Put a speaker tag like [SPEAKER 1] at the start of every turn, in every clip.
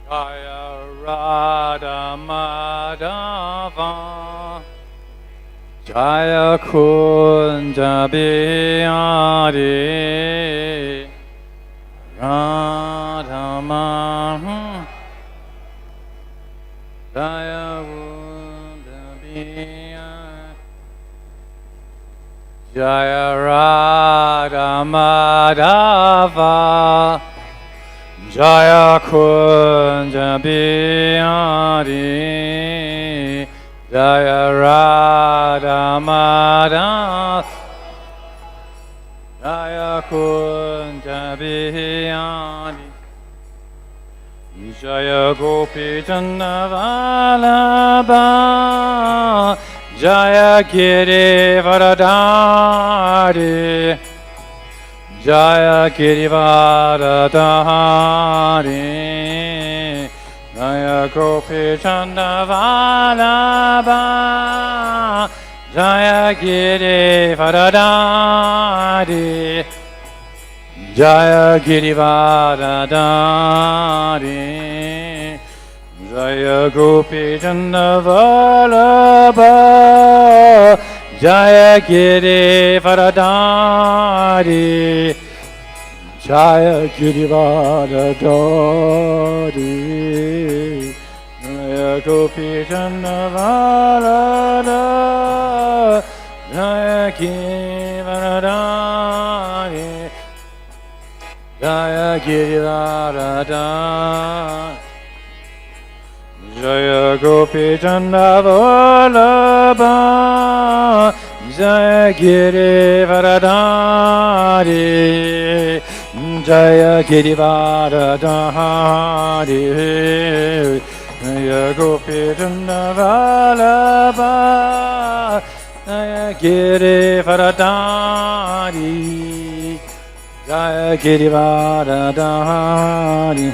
[SPEAKER 1] Jaya Radha Madhava Jaya Kunja Bihari Radha Madhava Jaya Kunja Bihari Jaya Radha Madhava Jaya Kunja Bihari Jaya Radha Madhava Jaya Kunja Bihari Jaya Gopi Vallabha Jaya Giri Varadari Jaya Girivardhari Jaya Gopi Vallabha Jaya Girivardhari Jaya Girivardhari Jaya Gopi Vallabha Jaya Girivardhari Jaya Girivardhari Jaya Gopi Vallabha Jaya Girivardhari Jaya Girivardhari Jaya Gopi Vallabha Jaya Girivardhari Jaya Girivardhari Jaya Gopi Vallabha Jaya Girivardhari Jaya Girivardhari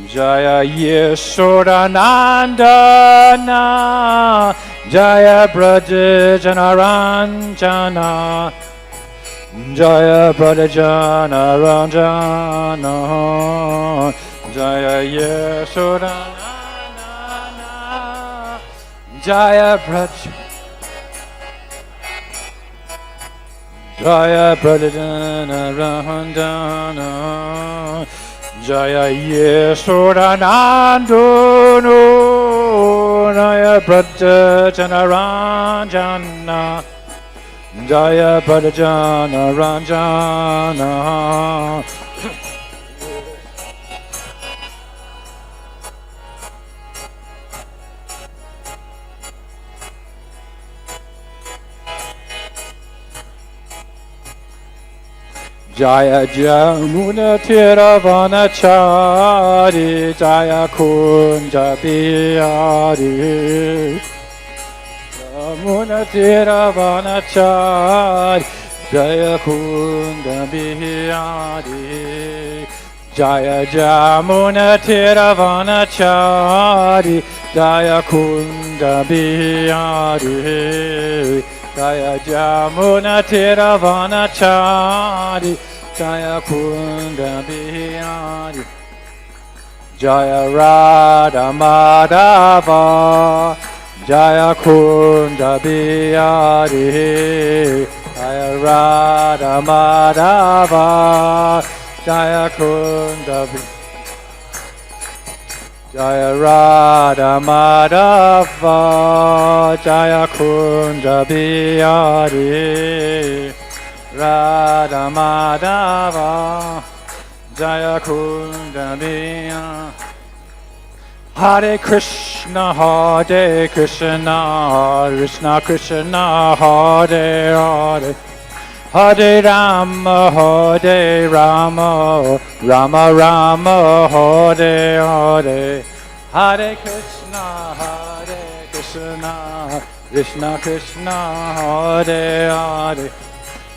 [SPEAKER 1] Jaya Yeshodanandana Jaya Brajajanaranjana Jaya Brajajanaranjana Jaya Yeshodanandana Jaya Brajajanaranjana Jaya Yeshodanandana Jaya Brajajanaranjana Jaya Brajajanaranjana Jaya Jamuna Tiravanachari Jaya Kunja Bihari Jamuna Tiravanachari Jaya Kunja Bihari Jaya Jamuna Tiravanachari Jaya Kunja Bihari Jaya Jamuna Tiravanachari Jaya Kunja Bihari Jaya Radha Madhava Jaya Kunja Bihari Jaya Radha Madhava Jaya Kunja Bihari Jaya Radha Madhava Jaya Kunja Bihari Radha Madhava Jaya Kunja Bihari Hare Krishna Hare Krishna Krishna Krishna Hare Hare Hare Rama Hare Rama Rama Rama Hare Hare Hare Krishna Krishna Krishna Hare Hare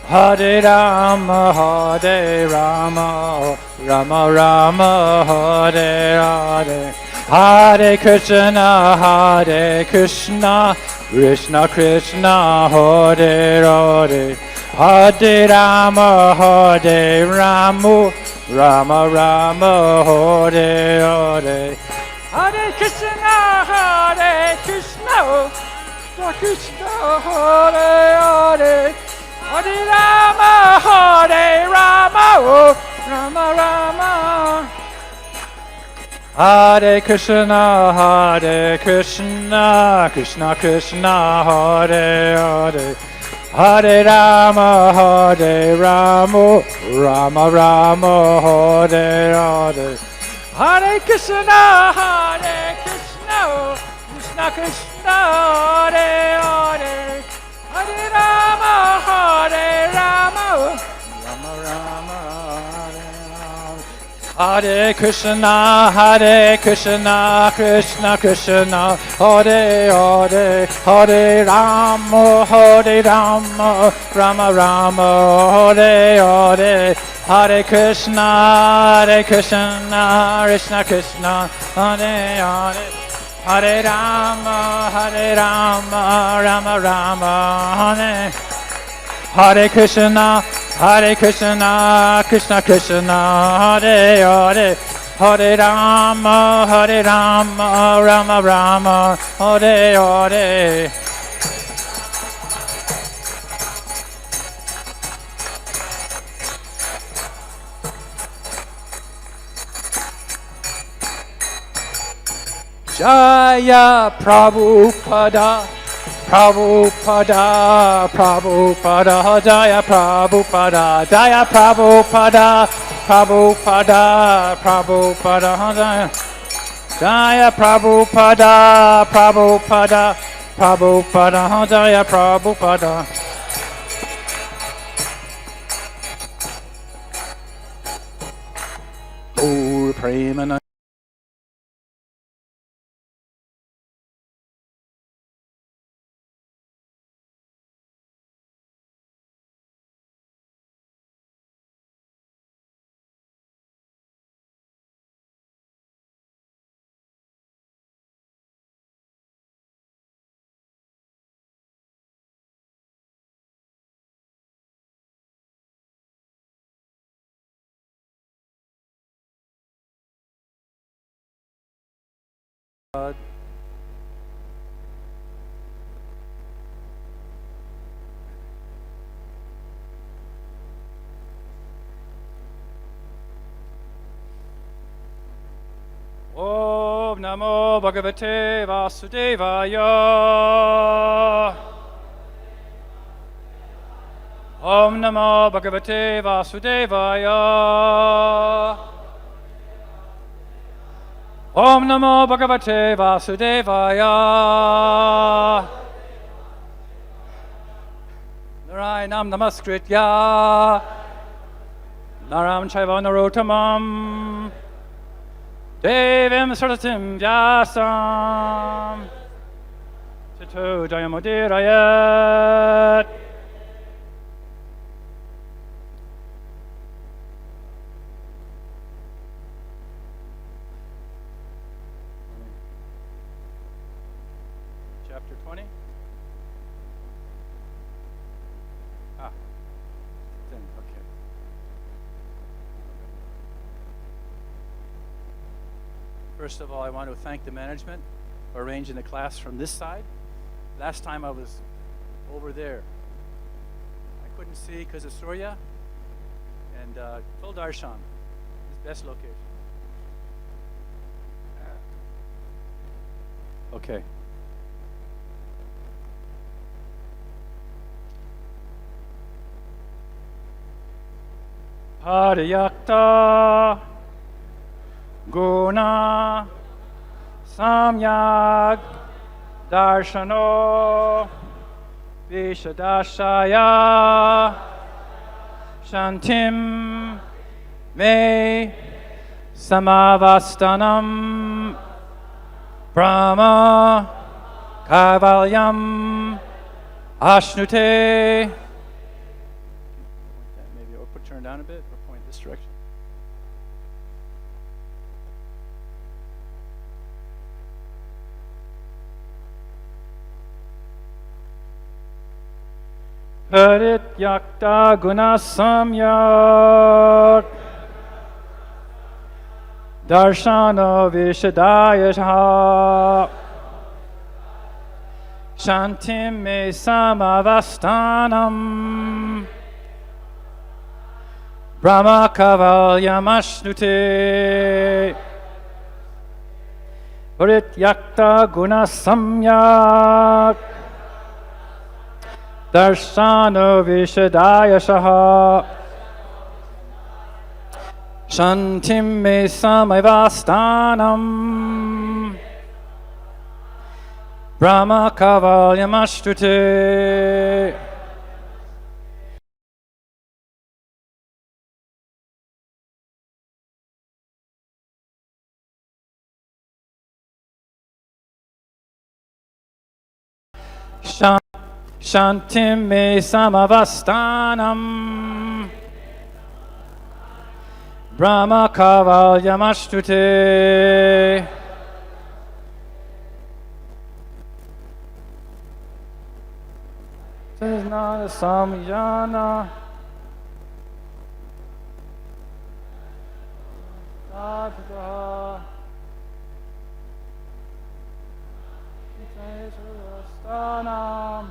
[SPEAKER 1] Hare Rama Hare Rama Rama Rama Hare Hare Hare Krishna Krishna Krishna Hare Hare Hare Rama Rama Rama Rama Hare Hare Hare Krishna Hare Krishna Krishna Hare Hare Hare Rama Hare Rama Rama Rama Hare Krishna Krishna Krishna Hare Hare Hare Rama Rama Rama Hare Hare Hare Krishna Krishna Krishna Hare Hare Hare Rama Rama Rama Hare Krishna Krishna Krishna Hare Hare Hare Rama Rama Rama Hare Hare Hare Krishna Krishna Krishna Hare Hare Hare Rama Rama Rama Hare Hare Krishna Krishna Krishna Hare Hare Hare Rama Rama Rama Hare Hare Jaya Prabhupada Prabhupada Prabhupada Jaya Prabhupada Jaya Prabhupada Prabhupada Prabhupada Jaya Prabhupada Prabhupada Prabhupada Jaya Prabhupada Gaur Premanand Om Namo Bhagavate Vasudevaya Om Namo Bhagavate Vasudevaya Om Namo Bhagavate Vasudevaya Narayanam Namaskritya Naram Chaiva Narottamam Devim Sarasim Vyasam Tato Jayamudirayat Chapter 20 okay. First of all, I want to thank the management for arranging the class from this side. Last time I was over there. I couldn't see because of Surya, and told Darshan, his best location. Okay. Pariyakta Guna Samyag Darshano Vishadashaya Shantim Me Samavastanam Brahma Kavalyam Ashnute. Maybe or turn down a bit or point this direction. Parit yakta guna samyak
[SPEAKER 2] Darshana Vishadayasha Shantim Me Samavastanam Brahma Kavalyamashnuti Parityakta Guna Samyak Darshana Vishadayasha Shantim Me Samavastanam Brahma Kavalyamashtuti Shantim Me Samavastanam Brahma Kavalyamashtuti Tisnana Samyana Tatvaha Stanam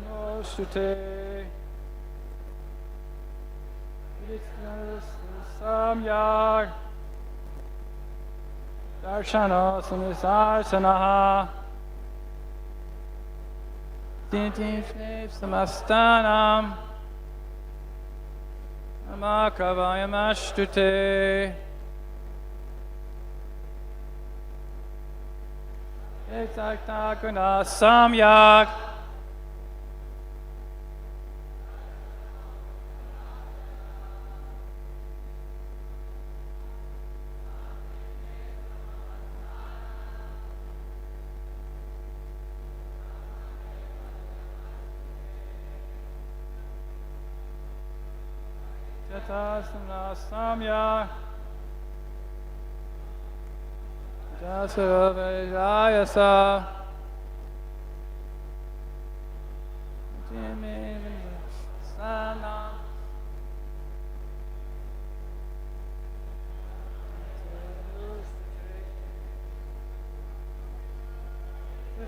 [SPEAKER 2] Nostute Samyak Darshana Samisarsanaha Tintin Shnev Samastanam Amakavayamashtuti Ektaktakuna Samyak Tasana Samyak Jasavajayasa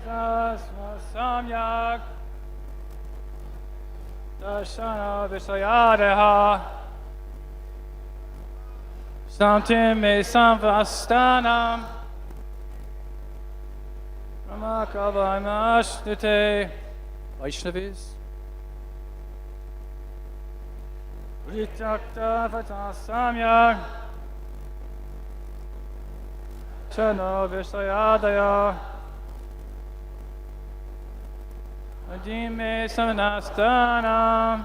[SPEAKER 2] Sana Samyak Darshana Visayadeha Santim Me Samvastanam Ramakavayamashtuti Vaishnavis Ritakta Vata Samyak Chano Visayadaya Adime Samanastanam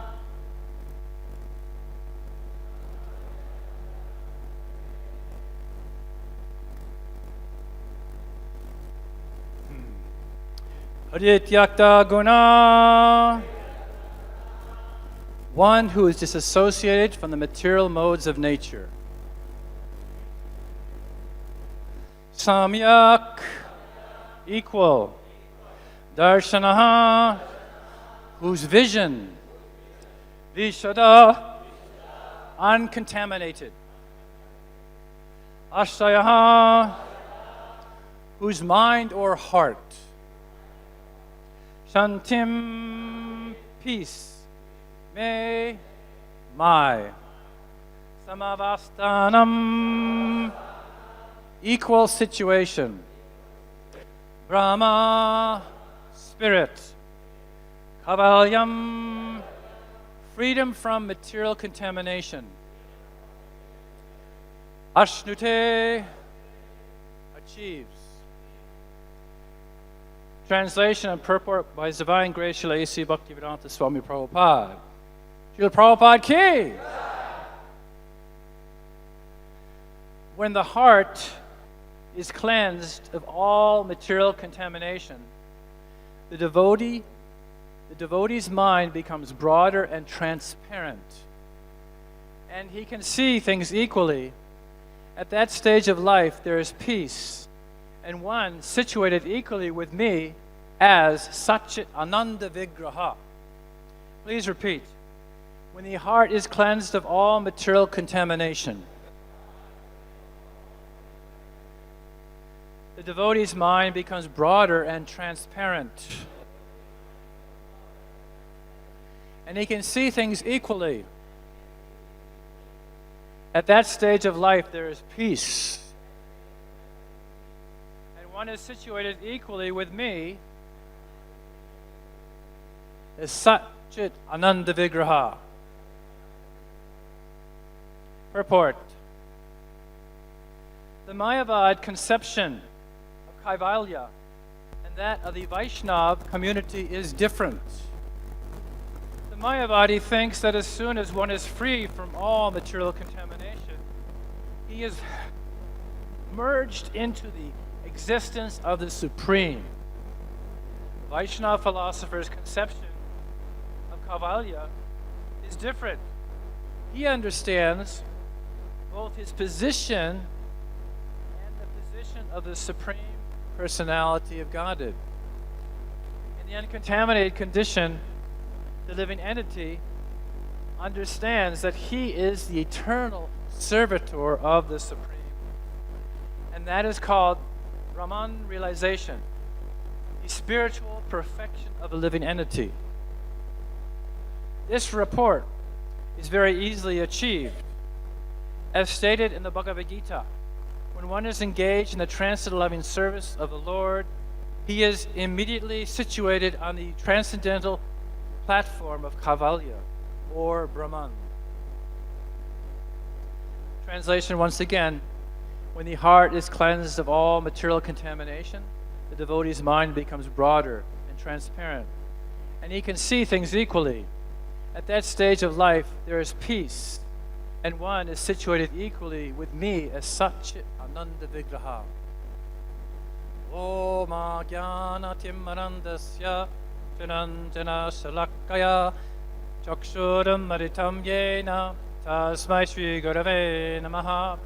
[SPEAKER 2] Adityakta Guna, one who is disassociated from the material modes of nature. Samyak, equal. Darshanaha, whose vision. Vishada, uncontaminated. Ashtayaha, whose mind or heart. Shantim, peace, me, my. Samavastanam, equal situation. Brahma, spirit. Kavalyam, freedom from material contamination. Ashnute, achieves. Translation and purport by His Divine Grace Srila A.C. Bhaktivedanta Swami Prabhupada. Srila Prabhupada ki! When the heart is cleansed of all material contamination, the devotee's mind becomes broader and transparent, and he can see things equally. At that stage of life, there is peace, and one situated equally with me as Satchit Ananda Vigraha. Please repeat. when the heart is cleansed of all material contamination. The devotee's mind becomes broader and transparent. And he can see things equally. At that stage of life, there is peace. And one is situated equally with me as Sat Chit Ananda Vigraha. Purport. The Mayavad conception of Kaivalya and that of the Vaishnava community is different. The Mayavadi thinks that as soon as one is free from all material contamination, he is merged into the existence of the Supreme. The Vaishnava philosopher's conception of Kaivalya is different. He understands both his position and the position of the Supreme Personality of Godhead. In the uncontaminated condition, the living entity understands that he is the eternal servitor of the Supreme. And that is called Brahman realization, the spiritual perfection of the living entity. This report is very easily achieved. As stated in the Bhagavad Gita, when one is engaged in the transcendental loving service of the Lord, he is immediately situated on the transcendental platform of Kaivalya, or Brahman. Translation once again, when the heart is cleansed of all material contamination, the devotee's mind becomes broader and transparent, and he can see things equally. At that stage of life, there is peace, and one is situated equally with me as Sat Chit Ananda Vigraha. Om Jnana Timmarandasya Jananjana Shalakaya Chakshuram Maritam Yena Tasmai Shri Gurave Namaha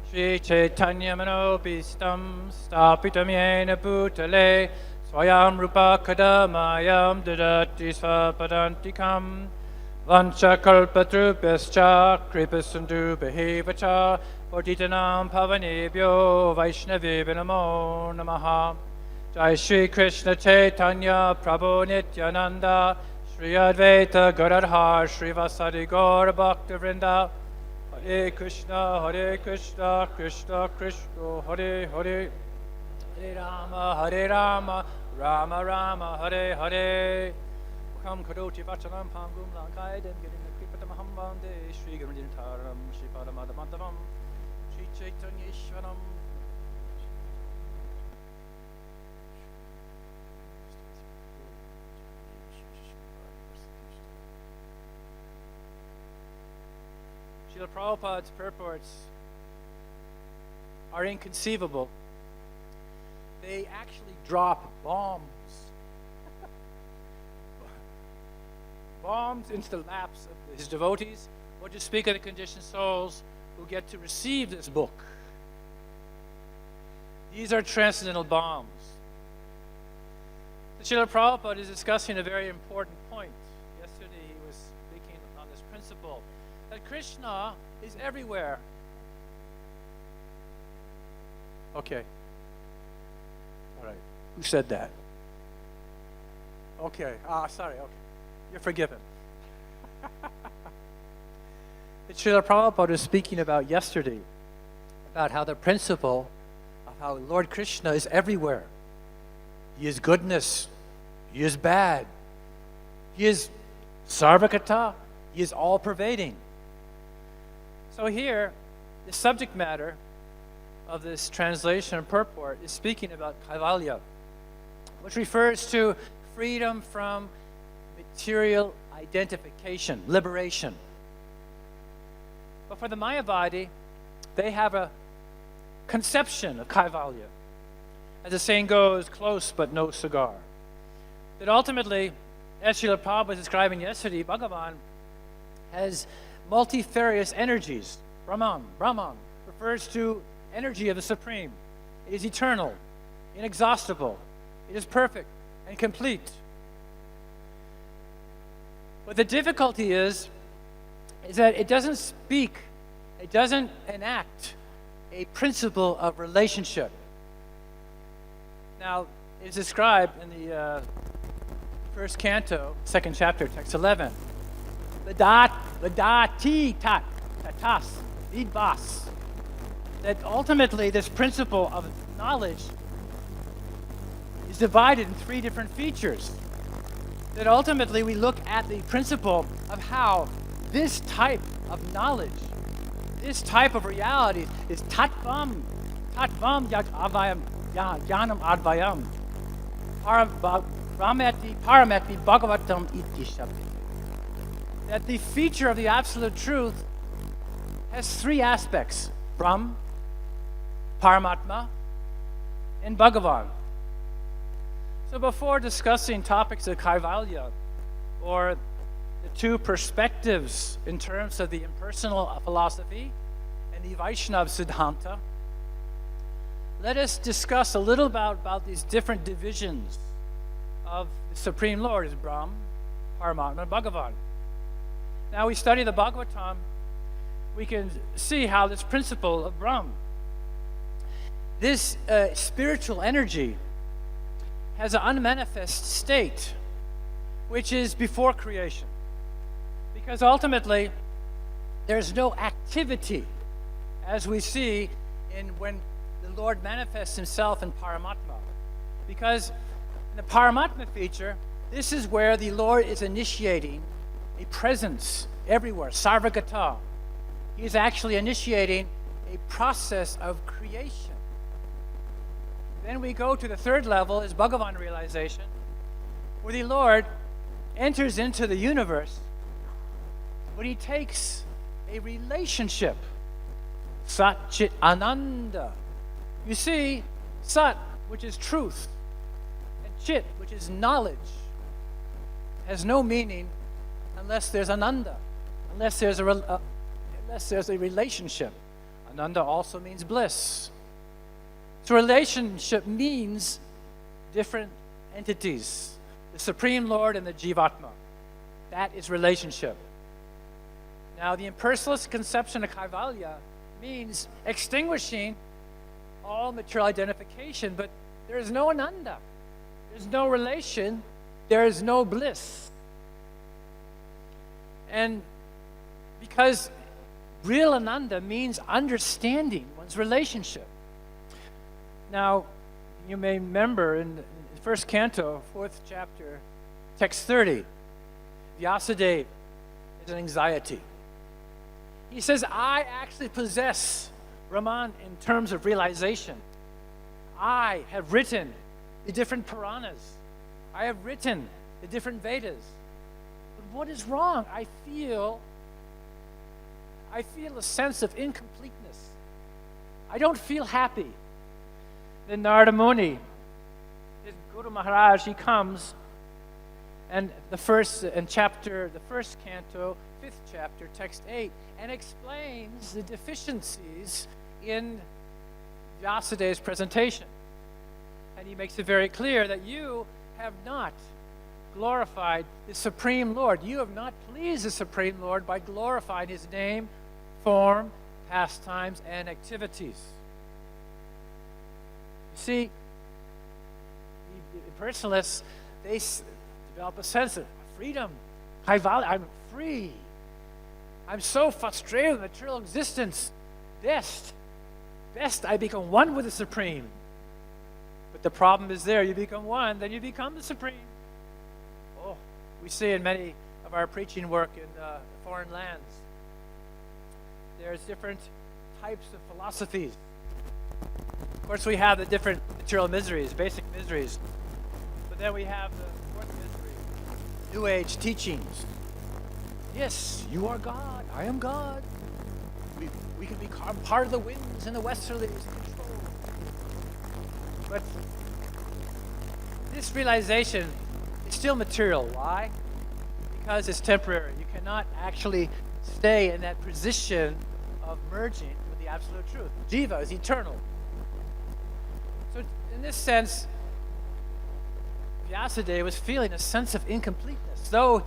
[SPEAKER 2] Shri Chaitanya Manopistam Stapitam Yena Bhutale Swayam Rupa Kadamayam Dadati Svapadantikam Vancha kalpatrupescha kripasundu behevacha Bodhitanam pavanebhyo Vaishnavi namo namaha Jai Shri Krishna Chaitanya Prabhu Nityananda Shri Advaita Gadadhar Shri Vasadi Gaura Bhakta Vrinda Hare Krishna Krishna Krishna Hare Hare Hare Rama Rama Rama Hare Hare Kam Kadoti Vachanam Pangum Lankai Dem Getting the Kripatamaham Bande Shri Gamadintaram Shri Padamadamantavam Shri Chaitanya Ishwaram. Srila Prabhupada's purports are inconceivable. They actually drop bombs. Bombs into the laps of his devotees, or to speak of the conditioned souls who get to receive this book. These are transcendental bombs. Srila Prabhupada is discussing a very important point. Yesterday he was speaking on this principle that Krishna is everywhere. Okay. All right. Who said that? Okay. Sorry. Okay. You're forgiven. That Srila Prabhupada was speaking about yesterday, about how the principle of how Lord Krishna is everywhere. He is goodness. He is bad. He is sarvakata. He is all-pervading. So here, the subject matter of this translation and purport is speaking about Kaivalya, which refers to freedom from material identification, liberation. But for the Mayavadi, they have a conception of Kaivalya. As the saying goes, close but no cigar. That ultimately, as Srila Prabhupada was describing yesterday, Bhagavan has multifarious energies. Brahman refers to energy of the Supreme. It is eternal, inexhaustible. It is perfect and complete. But the difficulty is is that it doesn't speak, it doesn't enact a principle of relationship. Now, it's described in the first canto, second chapter, text 11. Vedati tat, tatas, vidvas. That ultimately this principle of knowledge is divided in three different features. That ultimately we look at the principle of how this type of knowledge, this type of reality is tattvam yad avayam, jnanam advayam, parameti Bhagavatam iti shabdi. That the feature of the absolute truth has three aspects: Brahm, Paramatma, and Bhagavan. So before discussing topics of Kaivalya, or the two perspectives in terms of the impersonal philosophy and the Vaishnava Siddhanta, let us discuss a little about these different divisions of the Supreme Lord as Brahm, Paramatma, and Bhagavan. Now we study the Bhagavatam, we can see how this principle of Brahm, this spiritual energy, has an unmanifest state, which is before creation. Because ultimately, there's no activity, as we see in when the Lord manifests himself in Paramatma. Because in the Paramatma feature, this is where the Lord is initiating a presence everywhere, sarvagata. He is actually initiating a process of creation. Then we go to the third level, is Bhagavan realization, where the Lord enters into the universe, but he takes a relationship, Sat Chit Ananda. You see, Sat, which is truth, and Chit, which is knowledge, has no meaning unless there's Ananda, unless there's a relationship. Ananda also means bliss. So relationship means different entities, the Supreme Lord and the Jivatma. That is relationship. Now, the impersonalist conception of Kaivalya means extinguishing all material identification, but there is no Ananda. There's no relation. There is no bliss. And because real Ananda means understanding one's relationship. Now, you may remember in the first canto, fourth chapter, text 30, Vyasadeva is an anxiety. He says, I actually possess Raman in terms of realization. I have written the different Puranas. I have written the different Vedas. But what is wrong? I feel a sense of incompleteness. I don't feel happy. Then Narada Muni, his Guru Maharaj, he comes, and the first canto, fifth chapter, text 8, and explains the deficiencies in Vyasadev's presentation. And he makes it very clear that you have not glorified the Supreme Lord. You have not pleased the Supreme Lord by glorifying his name, form, pastimes, and activities. You see, the impersonalists, they develop a sense of freedom. I'm free. I'm so frustrated with material existence. Best, I become one with the Supreme. But the problem is there. You become one, then you become the Supreme. Oh, we see in many of our preaching work in foreign lands, there's different types of philosophies. Of course, we have the different material miseries, basic miseries. But then we have the fourth misery, New Age teachings. Yes, you are God. I am God. We can become part of the winds and the westerlies and control. But this realization is still material. Why? Because it's temporary. You cannot actually stay in that position of merging with the absolute truth. Jiva is eternal. So in this sense, Vyasadeva was feeling a sense of incompleteness. Though he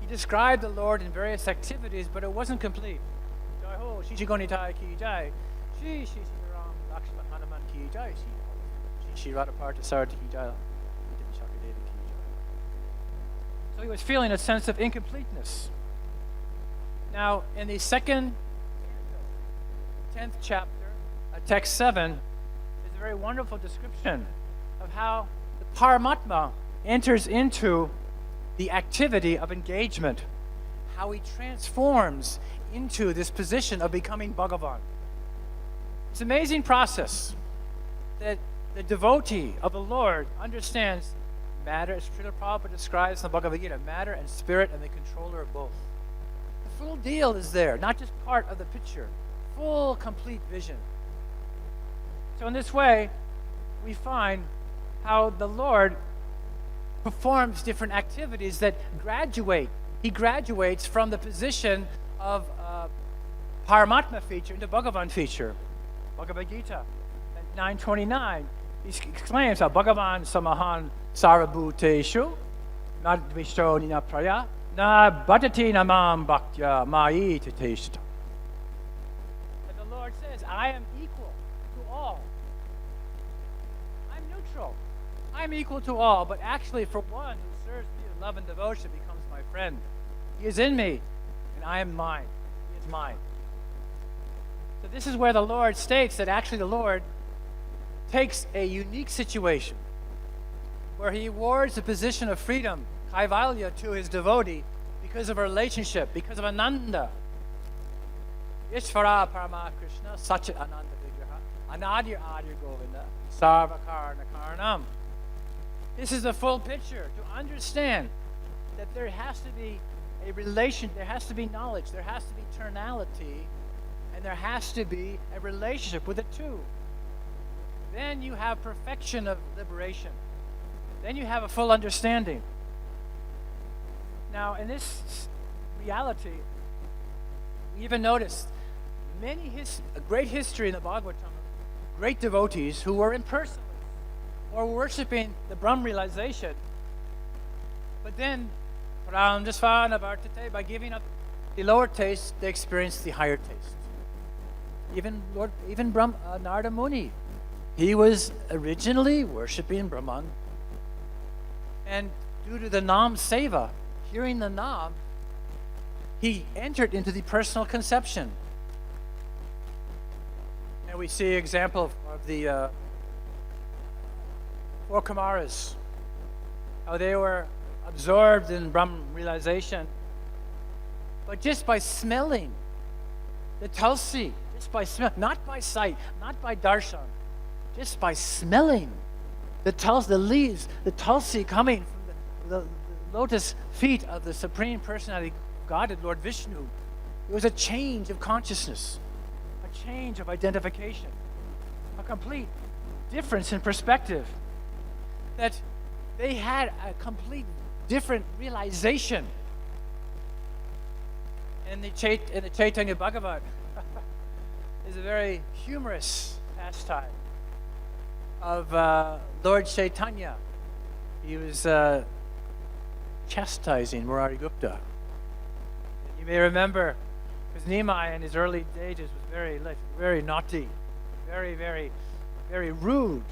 [SPEAKER 2] described the Lord in various activities, but it wasn't complete. Jai ho, Shi Goni Tai Ki Jai. Shi Ram Lakshman Hanuman Ki Jai. Shi Radha Parthasarthi Ki Jai. So he was feeling a sense of incompleteness. Now, in the second 10th chapter, text 7, is a very wonderful description of how the Paramatma enters into the activity of engagement, how he transforms into this position of becoming Bhagavan. It's an amazing process that the devotee of the Lord understands matter, as Srila Prabhupada describes in the Bhagavad Gita, matter and spirit and the controller of both. The full deal is there, not just part of the picture, full, complete vision. So in this way, we find how the Lord performs different activities that graduate. He graduates from the position of Paramatma feature into Bhagavan feature. Bhagavad Gita at 929, he exclaims, Bhagavan samahan sarabhuteshu nadvishto nina praya na bhatati namam bhaktya mai tateshta. The Lord says, I am equal to all. I'm neutral. I'm equal to all, but actually for one who serves me with love and devotion becomes my friend. He is in me, and I am mine. He is mine. So this is where the Lord states that actually the Lord takes a unique situation where he awards the position of freedom, kaivalya, to his devotee because of a relationship, because of ananda. Ishvara Parama Krishna, Sachet Ananda Vigraha, Anadir Adir Govinda, Sarvakarna Karnam. This is the full picture to understand that there has to be a relation, there has to be knowledge, there has to be eternality, and there has to be a relationship with the two. Then you have perfection of liberation. Then you have a full understanding. Now, in this reality, we even noticed a great history in the Bhagavatam, great devotees who were impersonal or worshiping the Brahm realization, but then by giving up the lower taste, they experienced the higher taste. Even Narada Muni, he was originally worshiping Brahman, and due to the Nam Seva, hearing the Nam, he entered into the personal conception. And we see an example of the four Kumaras, how they were absorbed in Brahm realization, but just by smelling the tulsi, not by sight, not by darshan, just by smelling the leaves, the tulsi coming from the lotus feet of the Supreme Personality Godhead, Lord Vishnu. It was a change of consciousness, a change of identification, a complete difference in perspective. That they had a complete different realization. And the Chaitanya Bhagavat is a very humorous pastime of Lord Chaitanya. He was chastising Murari Gupta. You may remember, because Nimai in his early stages was very naughty, very rude.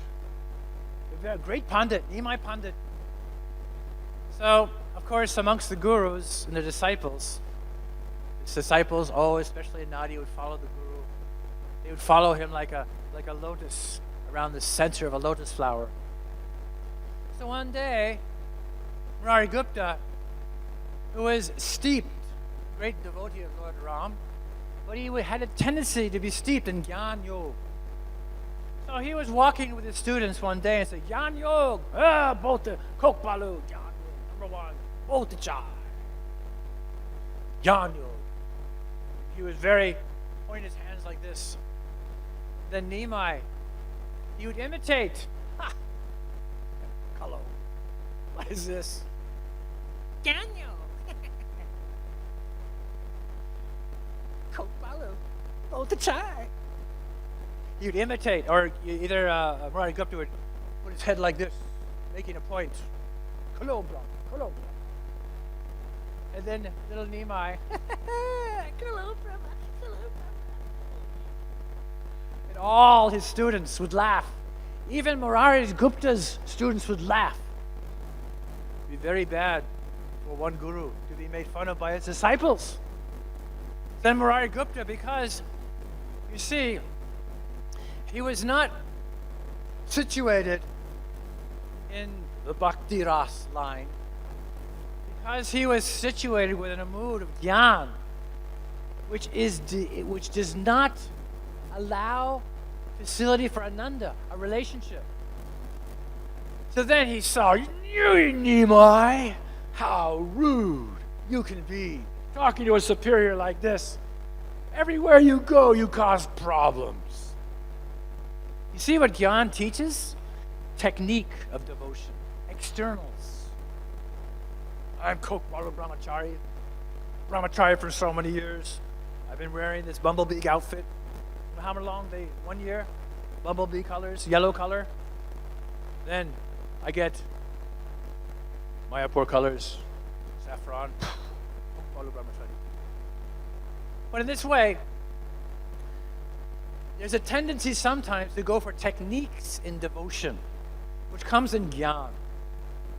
[SPEAKER 2] A great Pandit, Nimai Pandit. So, of course, amongst the gurus and the disciples, especially Nadi, would follow the guru. They would follow him like a lotus around the center of a lotus flower. So one day, Murari Gupta, who was steeped, great devotee of Lord Ram, but he had a tendency to be steeped in Gyan Yoga. So he was walking with his students one day and said, Gyan Yoga, both the Kokbalu, Gyan Yoga, number one, both the chai. Gyan Yoga. He was pointing his hands like this. Then Nimai, he would imitate. Ha! Hello. What is this? Gyan Yoga. Kokbalu, both the chai. You'd imitate, or either Murari Gupta would put his head like this, making a point. Kalobra, kalobra. And then little Nimai, hello, Brahma, hello, Brahma. And all his students would laugh. Even Maharaj Gupta's students would laugh. It'd be very bad for one guru to be made fun of by his disciples. Then Maharaj Gupta, because, you see, he was not situated in the Bhakti Ras line, because he was situated within a mood of Dhyan, which does not allow facility for Ananda, a relationship. So then he saw, you Nimai, how rude you can be, talking to a superior like this. Everywhere you go, you cause problems. You see what Gyan teaches? Technique of devotion, externals. I'm Kokmalu Brahmachari for so many years. I've been wearing this bumblebee outfit. You know how long 1 year? Bumblebee colors, yellow color. Then I get Mayapur colors, saffron. Kokmalu Brahmachari. But in this way, there's a tendency sometimes to go for techniques in devotion, which comes in Gyan.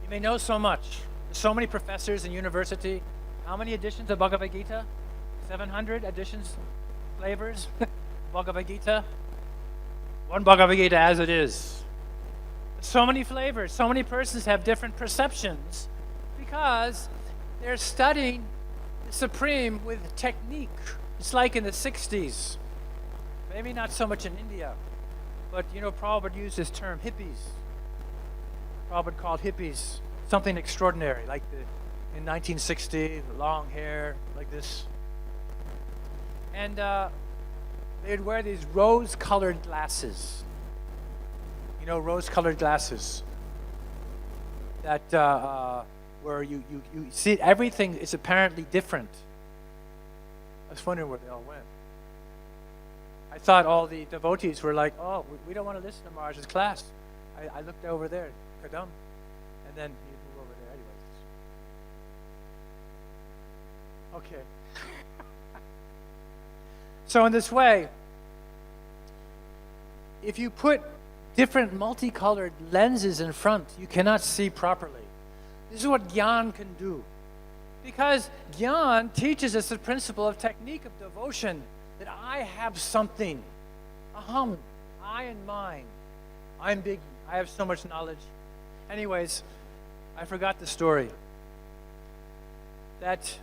[SPEAKER 2] You may know so much. There's so many professors in university. How many editions of Bhagavad Gita? 700 editions, flavors, Bhagavad Gita. One Bhagavad Gita as it is. So many flavors, so many persons have different perceptions because they're studying the Supreme with technique. It's like in the 60s. Maybe not so much in India, but Prabhupada used this term, hippies. Prabhupada called hippies something extraordinary, like in 1960, long hair, like this. And they'd wear these rose-colored glasses. Rose-colored glasses. That where you see everything is apparently different. I was wondering where they all went. I thought all the devotees were like, oh, we don't want to listen to Maharaj's class. I looked over there, Kadam, and then you move over there anyways. Okay. So in this way, if you put different multicolored lenses in front, you cannot see properly. This is what Gyan can do. Because Gyan teaches us the principle of technique of devotion, that I have something. Aham, I and mine. I'm big. I have so much knowledge. Anyways, I forgot the story. That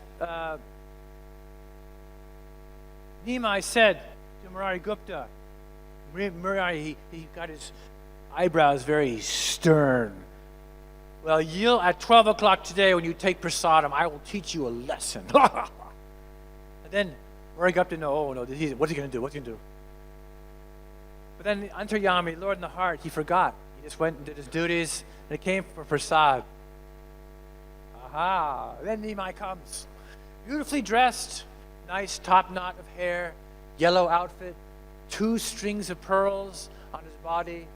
[SPEAKER 2] Nimai said to Murari Gupta, Murari, he got his eyebrows very stern. Well, you'll, at 12 o'clock today when you take prasadam, I will teach you a lesson. And then Murari Gupta, what's he going to do? What's he going to do? But then Antaryami, Lord in the heart, he forgot. He just went and did his duties, and it came for prasad. Aha! Then Nimai comes, beautifully dressed, nice top knot of hair, yellow outfit, 2 strings of pearls on his body.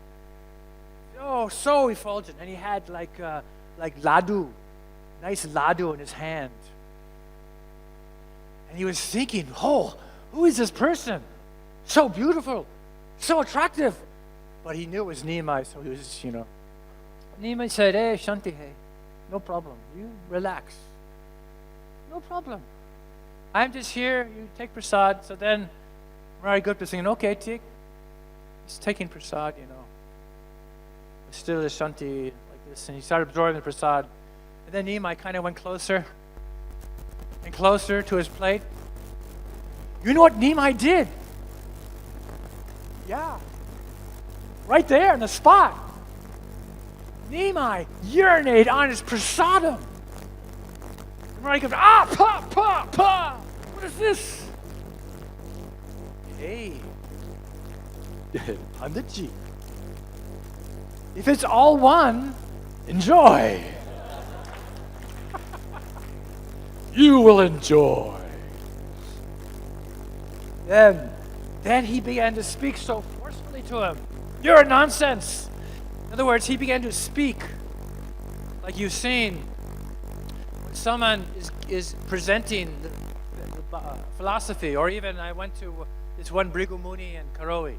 [SPEAKER 2] Oh, so effulgent. And he had like ladu, nice ladu in his hand. And he was thinking, oh, who is this person? So beautiful, so attractive. But he knew it was Nimai, so he was, Nimai said, hey, Shanti, hey, no problem. You relax. No problem. I'm just here. You take prasad. So then Murari Gupta saying, okay, take. He's taking prasad, Still is Shanti like this. And he started absorbing the prasad. And then Nimai kind of went closer and closer to his plate. You know what Nimai did? Yeah. Right there in the spot. Nimai urinated on his prasadam. And Murari goes, pa. What is this? Hey, Panditji. If it's all one, enjoy. You will enjoy. Then he began to speak so forcefully to him. You're nonsense. In other words, he began to speak like you've seen when someone is presenting the philosophy, or even I went to this one Brigu Muni in Karowe.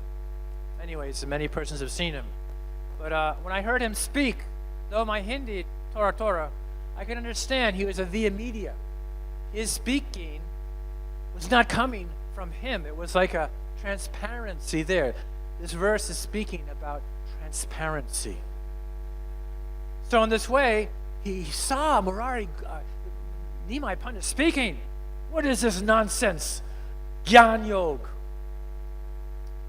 [SPEAKER 2] Anyways, many persons have seen him. But when I heard him speak, though my Hindi, Torah, I could understand he was a via media. His speaking was not coming from him. It was like a transparency there. This verse is speaking about transparency. So in this way, he saw Murari, Nimai Pandit speaking. What is this nonsense? Gyan Yoga.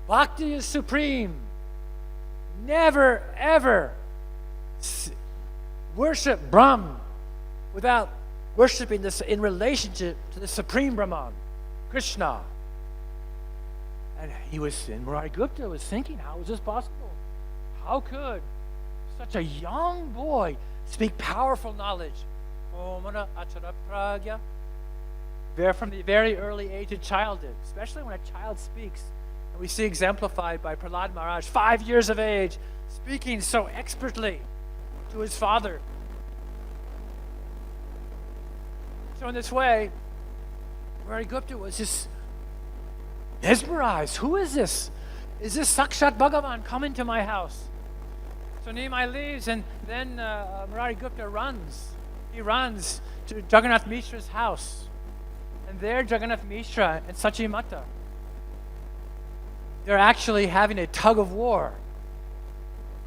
[SPEAKER 2] Bhakti is supreme. Never, ever worship Brahm without worshiping this in relationship to the Supreme Brahman, Krishna. And Murari Gupta was thinking, how is this possible? How could such a young boy speak powerful knowledge? There from the very early age of childhood, especially when a child speaks. And we see exemplified by Prahlad Maharaj, 5 years of age, speaking so expertly to his father. So in this way, Murari Gupta was just mesmerized. Who is this? Is this Sakshat Bhagavan coming to my house? So Nimai leaves, and then Murari Gupta runs. He runs to Jagannath Mishra's house. And there, Jagannath Mishra and Sachi Mata, they're actually having a tug of war.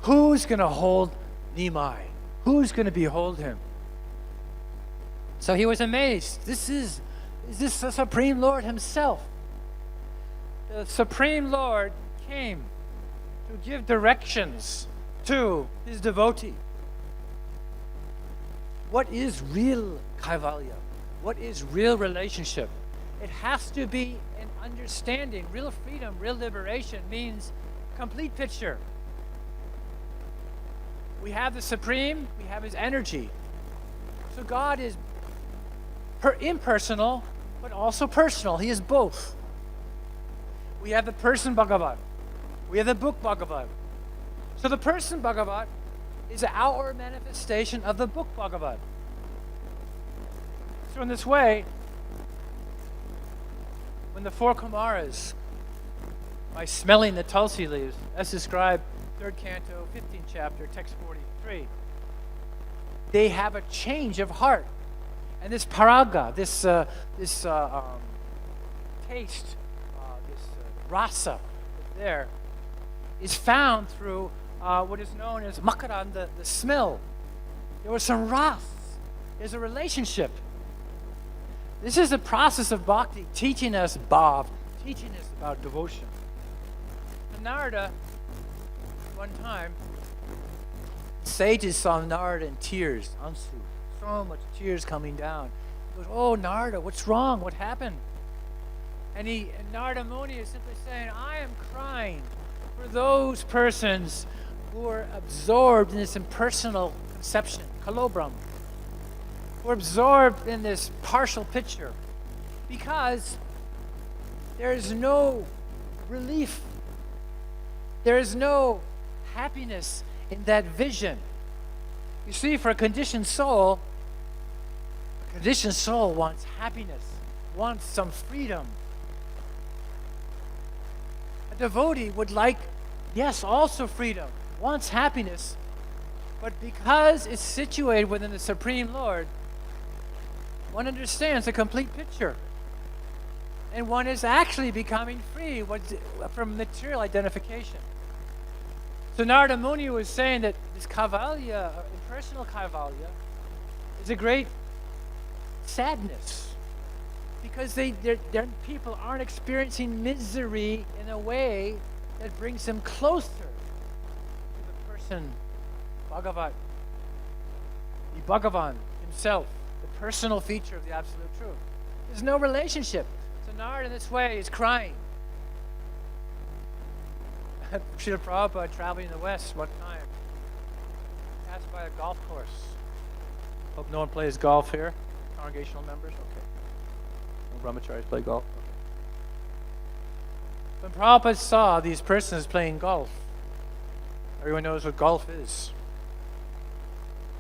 [SPEAKER 2] Who's going to hold Nimai? Who's going to behold him? So he was amazed. Is this the Supreme Lord himself? The Supreme Lord came to give directions to his devotee. What is real kaivalya? What is real relationship? It has to be an understanding. Real freedom, real liberation means complete picture. We have the Supreme, we have his energy. So God is impersonal, but also personal. He is both. We have the person Bhagavat. We have the book Bhagavat. So the person Bhagavat is an outward manifestation of the book Bhagavat. So in this way, when the four Kumaras, by smelling the Tulsi leaves, as described 3rd canto, 15th chapter, text 43, they have a change of heart. And this paraga, this taste, this rasa there, is found through what is known as makaran, the smell. There was some ras. There's a relationship. This is the process of bhakti, teaching us bhav, teaching us about devotion. And Narada, one time, sages saw Narada in tears, Ansu, so much tears coming down. He goes, "Oh, Narada, what's wrong? What happened?" And Narada Muni is simply saying, "I am crying for those persons who are absorbed in this impersonal conception, kalobram, who are absorbed in this partial picture, because there is no relief, there is no happiness in that vision." You see, for a conditioned soul wants happiness, wants some freedom. A devotee would like, yes, also freedom, wants happiness, but because it's situated within the Supreme Lord, one understands the complete picture. And one is actually becoming free from material identification. So Narada Muni was saying that this kaivalya, impersonal kaivalya, is a great sadness, because their people aren't experiencing misery in a way that brings them closer to the person, Bhagavat, the Bhagavan himself, the personal feature of the Absolute Truth. There's no relationship. So Narada in this way is crying. Srila Prabhupada, traveling in the West one time, passed by a golf course. Hope no one plays golf here. Congregational members? Okay. No brahmacharis play golf? Okay. When Prabhupada saw these persons playing golf, everyone knows what golf is,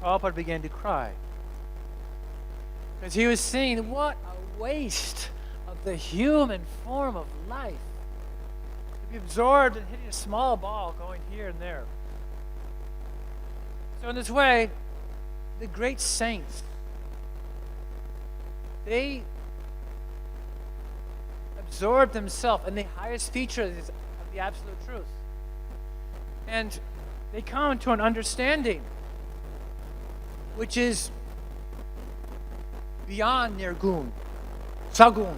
[SPEAKER 2] Prabhupada began to cry. Because he was seeing what a waste of the human form of life. To be absorbed in hitting a small ball going here and there. So in this way, the great saints, they absorb themselves in the highest features of the absolute truth. And they come to an understanding which is beyond Nirgun, Sagun.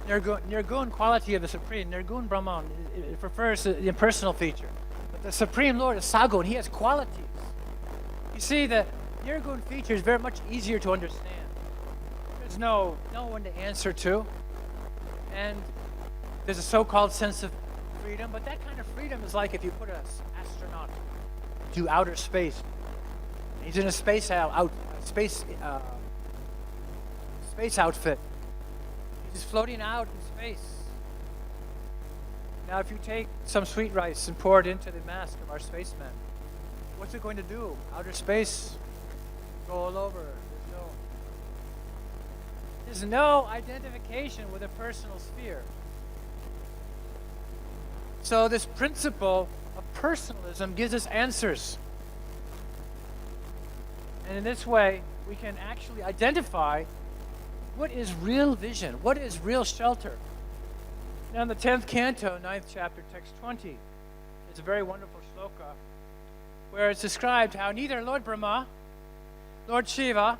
[SPEAKER 2] Nirgun quality of the Supreme. Nirgun Brahman, it refers to the impersonal feature. But the Supreme Lord is Sagun. He has qualities. You see, the Nirgun feature is very much easier to understand. There's no one to answer to. And there's a so-called sense of freedom, but that kind of freedom is like if you put an astronaut to outer space. He's in a space outfit. He's floating out in space. Now, if you take some sweet rice and pour it into the mask of our spaceman, what's it going to do? Outer space, go all over. There's no identification with a personal sphere. So this principle of personalism gives us answers. And in this way, we can actually identify what is real vision, what is real shelter. Now in the 10th canto, 9th chapter, text 20, it's a very wonderful shloka where it's described how neither Lord Brahma, Lord Shiva,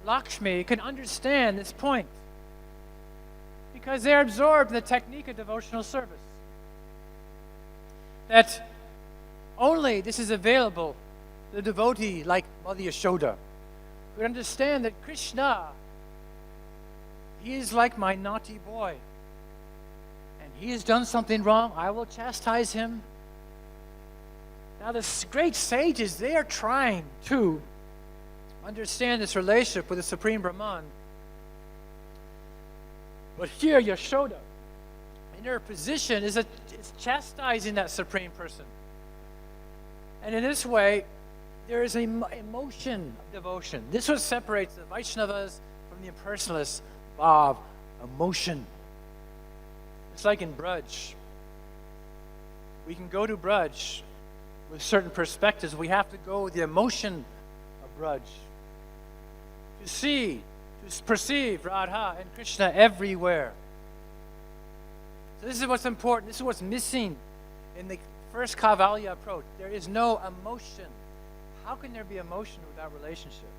[SPEAKER 2] Lakshmi can understand this point because they're absorbed in the technique of devotional service. That only this is available to the devotee like Mother Yashoda would understand that Krishna, he is like my naughty boy. And he has done something wrong. I will chastise him. Now the great sages, they are trying to understand this relationship with the Supreme Brahman. But here Yashoda, in her position, is chastising that Supreme Person. And in this way, there is an emotion of devotion. This is what separates the Vaishnavas from the impersonalists. Bhav, emotion. It's like in Braj. We can go to Braj with certain perspectives. We have to go with the emotion of Braj. To see, to perceive Radha and Krishna everywhere. So this is what's important. This is what's missing in the first Kaivalya approach. There is no emotion. How can there be emotion without relationship?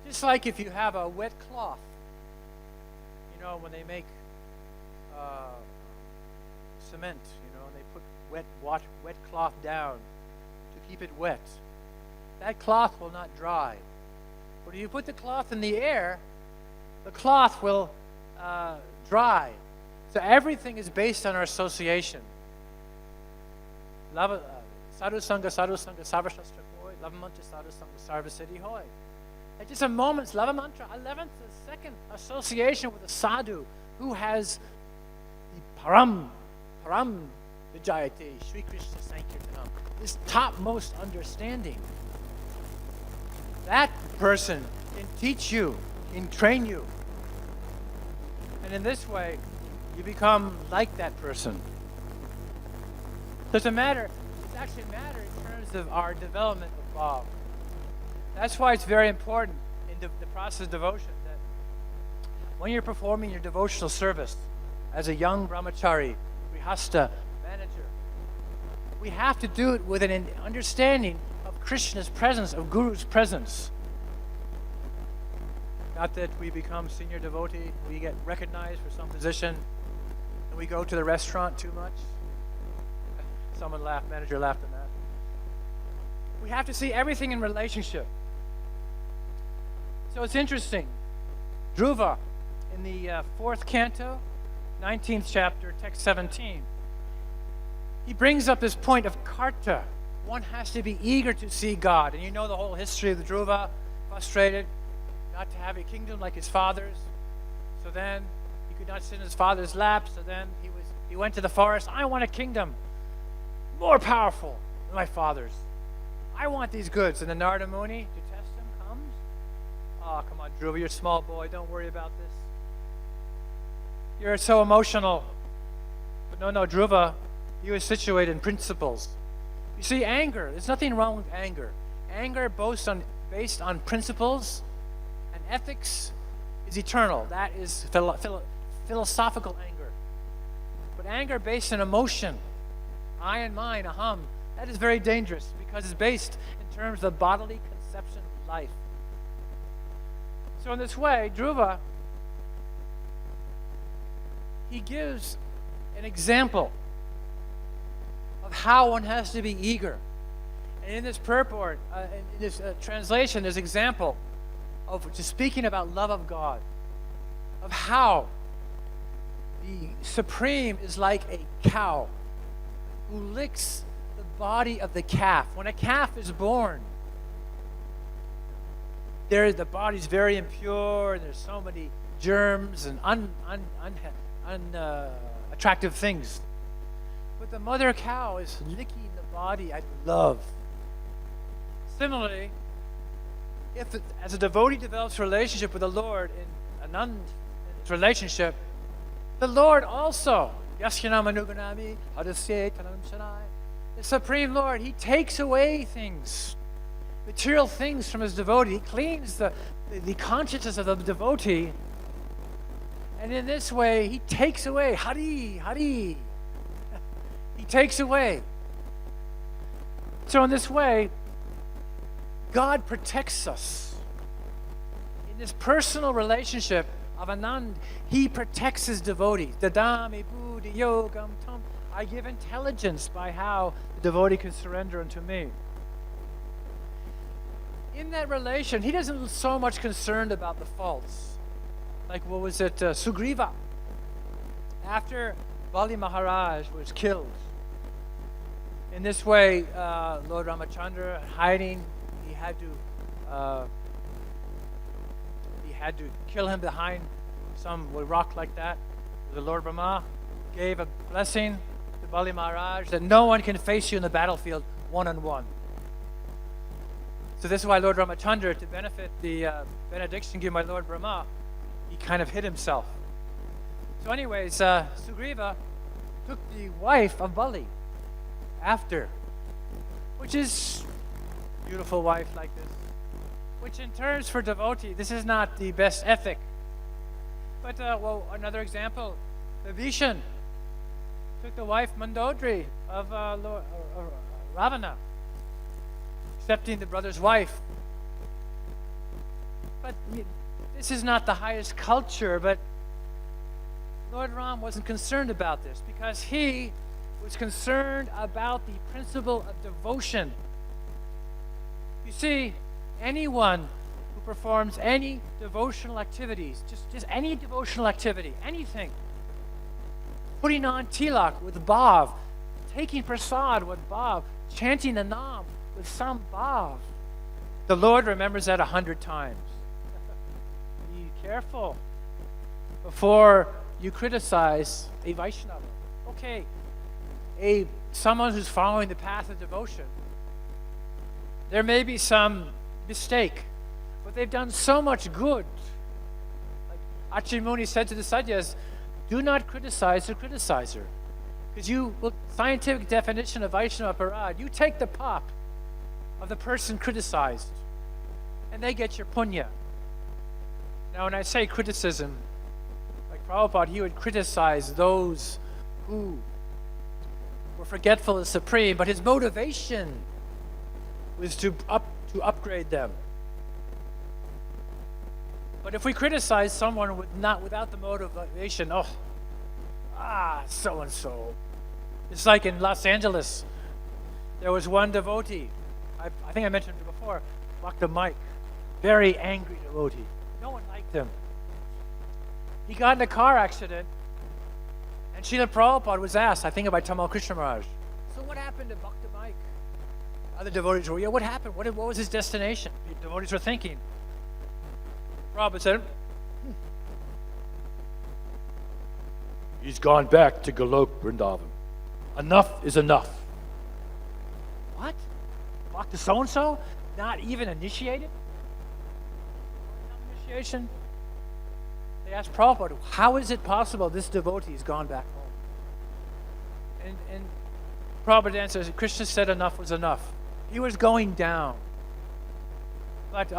[SPEAKER 2] Just like if you have a wet cloth, you know, when they make cement, you know, and they put wet cloth down to keep it wet. That cloth will not dry. But if you put the cloth in the air, the cloth will dry. So everything is based on our association. Sadhu Sangha, Sarvashastra Hoy, Lava Mantra, Sadhu Sangha, Sarva Siddhi Hoy. At just a moment's Lava Mantra, 11th, the second association with a sadhu who has the Param Vijayate, Sri Krishna Sankirtanam, this topmost understanding. That person can teach you, can train you. And in this way, you become like that person. So it's actually a matter in terms of our development of bhav. That's why it's very important in the process of devotion that when you're performing your devotional service as a young brahmachari, grihasta, manager, we have to do it with an understanding of Krishna's presence, of Guru's presence. Not that we become senior devotee, we get recognized for some position, and we go to the restaurant too much. Someone laughed, manager laughed at that. We have to see everything in relationship. So it's interesting. Dhruva, in the 4th canto, 19th chapter, text 17, he brings up this point of karta. One has to be eager to see God. And you know the whole history of the Dhruva, frustrated, not to have a kingdom like his father's. So then he could not sit in his father's lap. So then he went to the forest. I want a kingdom more powerful than my father's. I want these goods. And the Narada Muni, to test him, comes. Oh, come on, Dhruva, you're a small boy. Don't worry about this. You're so emotional. But no, Dhruva, he was situated in principles. You see, anger, there's nothing wrong with anger. Anger based on principles and ethics is eternal. That is philosophical anger. But anger based on emotion, I and mine, aham, that is very dangerous because it's based in terms of bodily conception of life. So in this way, Dhruva, he gives an example of how one has to be eager. And in this purport, in this translation, there's example of just speaking about love of God, of how the Supreme is like a cow who licks the body of the calf. When a calf is born, the body's very impure, and there's so many germs and unattractive things. But the mother cow is licking the body at love. Similarly, as a devotee develops a relationship with the Lord in an relationship, the Lord also, the Supreme Lord, He takes away things, material things from His devotee. He cleans the consciousness of the devotee. And in this way, He takes away, Hari. He takes away. So in this way, God protects us. In this personal relationship of Anand, He protects His devotees. Dadami buddhi yogam tam. I give intelligence by how the devotee can surrender unto me. In that relation, He doesn't so much concerned about the faults. Like what was it, Sugriva? After Bali Maharaj was killed. In this way, Lord Ramachandra, hiding, he had to kill him behind some rock like that. The Lord Brahma gave a blessing to Bali Maharaj that no one can face you in the battlefield one-on-one. So this is why Lord Ramachandra, to benefit the benediction given by Lord Brahma, he kind of hid himself. So anyways, Sugriva took the wife of Bali after, which is a beautiful wife like this, which in terms for devotee, this is not the best ethic. But another example, Vibhishan took the wife Mandodari of Ravana, accepting the brother's wife. But this is not the highest culture, but Lord Ram wasn't concerned about this because he was concerned about the principle of devotion. You see, anyone who performs any devotional activities, just any devotional activity, anything, putting on tilak with bhav, taking prasad with bhav, chanting the nam with some bhav, the Lord remembers that 100 times. Be careful before you criticize a Vaishnava. Okay, someone who's following the path of devotion, there may be some mistake, but they've done so much good. Like Achin Muni said to the Sadyas, do not criticize the criticizer. Because scientific definition of Vaishnava Parad, you take the pop of the person criticized, and they get your punya. Now when I say criticism, like Prabhupada, he would criticize those who were forgetful of the Supreme, but his motivation was to upgrade them. But if we criticize someone without the motivation, so-and-so. It's like in Los Angeles, there was one devotee, I think I mentioned it before, Dr. Mike, very angry devotee. No one liked him. He got in a car accident, and Srila Prabhupada was asked, I think by Tamal Krishna Maharaj, so what happened to Dr. Mike? Other devotees were, what happened? What was his destination? The devotees were thinking. Prabhupada said, he's gone back to Golok Vrindavan. Enough is enough. What? Bhakta so-and-so? Not even initiated? initiation? They asked Prabhupada, how is it possible this devotee has gone back home? And Prabhupada answers, Krishna said enough was enough. He was going down. But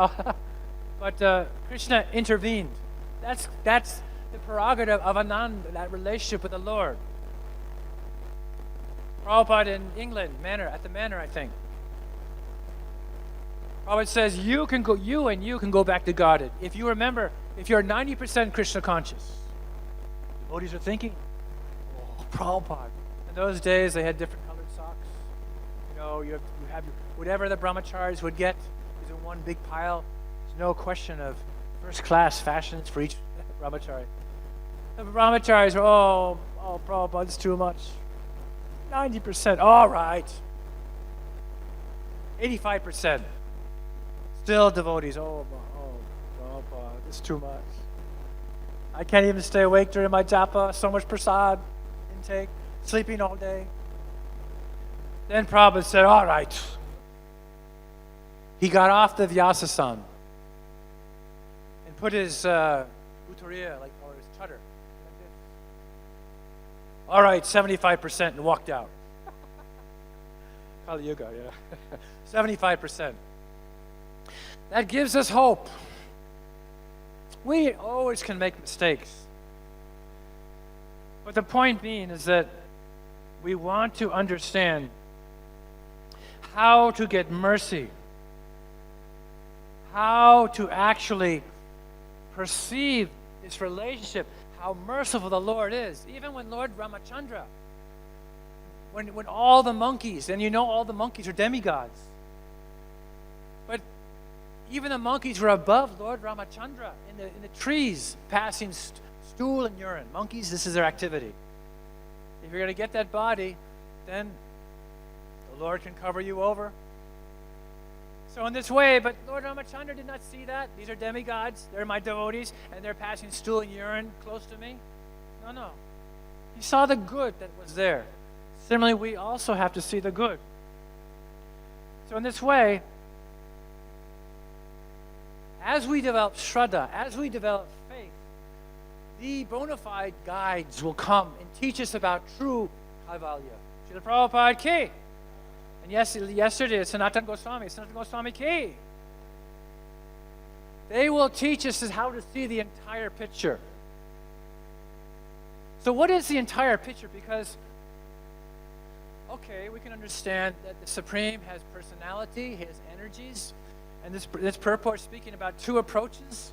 [SPEAKER 2] Krishna intervened. That's the prerogative of Ananda, that relationship with the Lord. Prabhupada in England, at the Manor, I think. Prabhupada says, you and you can go back to Godhead. If you remember, if you're 90% Krishna conscious. Devotees are thinking, oh, Prabhupada. In those days, they had different colored socks. You have whatever the brahmacharis would get is in one big pile. There's no question of first-class fashions for each brahmachari. The brahmacharis are, oh, Prabhupada, it's too much. 90%, all right. 85%. Still devotees, oh, Prabhupada, it's too much. I can't even stay awake during my japa, so much prasad intake, sleeping all day. Then Prabhupada said, all right. He got off the Vyasasan and put his utariya, or his chadar, like this. All right, 75%, and walked out. Kali Yuga, yeah. 75%. That gives us hope. We always can make mistakes. But the point being is that we want to understand how to get mercy, how to actually perceive this relationship, how merciful the Lord is. Even when Lord Ramachandra, when all the monkeys, and all the monkeys are demigods, but even the monkeys were above Lord Ramachandra in the trees, passing stool and urine. Monkeys, this is their activity. If you're going to get that body, then the Lord can cover you over. So in this way, but Lord Ramachandra did not see that. These are demigods. They're my devotees, and they're passing stool and urine close to me. No. He saw the good that was there. Similarly, we also have to see the good. So in this way, as we develop Shraddha, as we develop faith, the bona fide guides will come and teach us about true Kaivalya. Srila Prabhupada ki. And yesterday, Sanatana Goswami ki. They will teach us how to see the entire picture. So what is the entire picture? Because, okay, we can understand that the Supreme has personality, he has energies, and this purport is speaking about two approaches.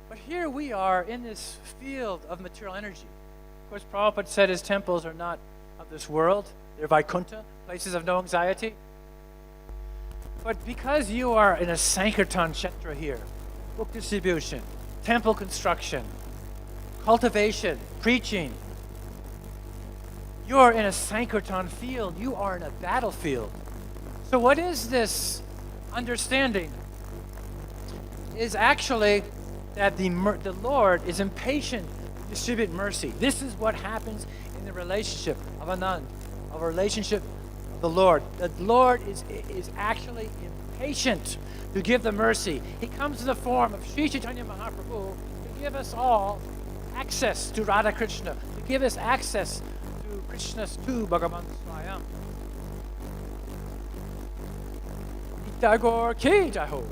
[SPEAKER 2] But here we are in this field of material energy. Of course, Prabhupada said his temples are not of this world. They're Vaikuntha, places of no anxiety. But because you are in a Sankirtan Kshetra here, book distribution, temple construction, cultivation, preaching, you are in a Sankirtan field. You are in a battlefield. So what is this understanding? Is actually that the Lord is impatient to distribute mercy. This is what happens in the relationship of Anand, of a relationship of the Lord. The Lord is actually impatient to give the mercy. He comes in the form of Sri Chaitanya Mahaprabhu to give us all access to Radha Krishna, to give us access to Krishna's to Bhagavan Swayam. Tagore ki jaho.